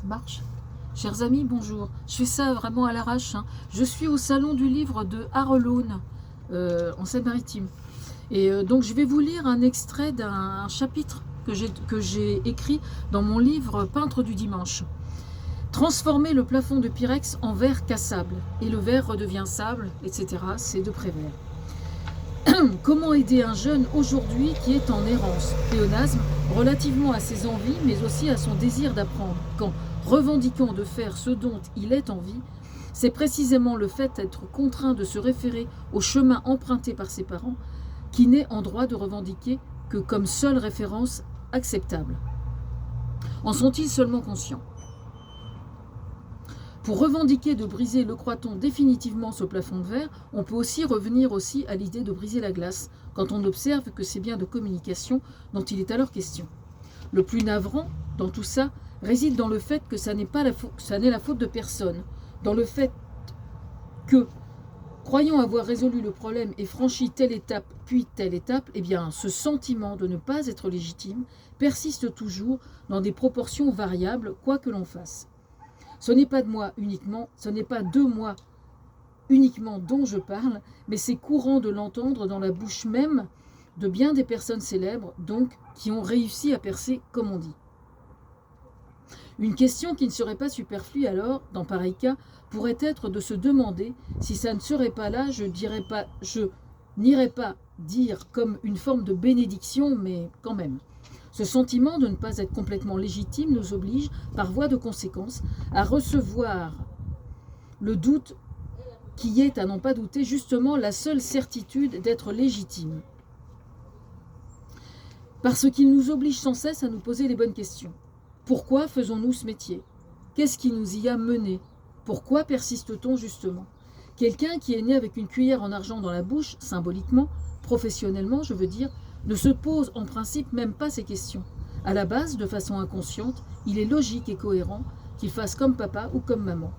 Ça marche. Chers amis, bonjour. Je fais ça vraiment à l'arrache. Je suis au salon du livre de Harlon, en Seine-Maritime. Et donc je vais vous lire un extrait d'un chapitre que j'ai écrit dans mon livre Peintre du dimanche. Transformer le plafond de Pyrex en verre cassable, et le verre redevient sable, etc. C'est de Prévert. Comment aider un jeune aujourd'hui qui est en errance, pléonasme, relativement à ses envies, mais aussi à son désir d'apprendre, quand, revendiquant de faire ce dont il est en vie, c'est précisément le fait d'être contraint de se référer au chemin emprunté par ses parents qui n'est en droit de revendiquer que comme seule référence acceptable. En sont-ils seulement conscients ? Pour revendiquer de briser, le croit-on, définitivement ce plafond de verre, on peut aussi revenir à l'idée de briser la glace, quand on observe que c'est bien de communication dont il est alors question. Le plus navrant dans tout ça réside dans le fait que ça n'est la faute de personne, dans le fait que, croyant avoir résolu le problème et franchi telle étape puis telle étape, eh bien, ce sentiment de ne pas être légitime persiste toujours dans des proportions variables, quoi que l'on fasse. Ce n'est pas de moi uniquement, ce n'est pas de moi uniquement dont je parle, mais c'est courant de l'entendre dans la bouche même de bien des personnes célèbres, donc, qui ont réussi à percer, comme on dit. Une question qui ne serait pas superflue alors, dans pareil cas, pourrait être de se demander si ça ne serait pas là, je n'irais pas dire comme une forme de bénédiction, mais quand même. Ce sentiment de ne pas être complètement légitime nous oblige, par voie de conséquence, à recevoir le doute qui est, à n'en pas douter, justement la seule certitude d'être légitime. Parce qu'il nous oblige sans cesse à nous poser les bonnes questions. Pourquoi faisons-nous ce métier ? Qu'est-ce qui nous y a menés ? Pourquoi persiste-t-on justement ? Quelqu'un qui est né avec une cuillère en argent dans la bouche, symboliquement, professionnellement, je veux dire, ne se pose en principe même pas ces questions. À la base, de façon inconsciente, il est logique et cohérent qu'il fasse comme papa ou comme maman.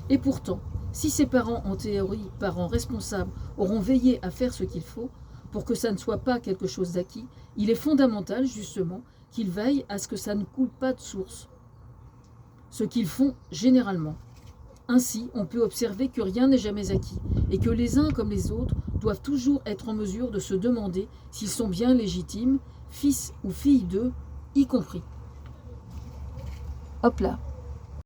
Et pourtant, si ses parents, en théorie, parents responsables, auront veillé à faire ce qu'il faut, pour que ça ne soit pas quelque chose d'acquis, il est fondamental, justement, qu'ils veillent à ce que ça ne coule pas de source. Ce qu'ils font généralement. Ainsi, on peut observer que rien n'est jamais acquis, et que les uns comme les autres doivent toujours être en mesure de se demander s'ils sont bien légitimes, fils ou filles d'eux, y compris. Hop là.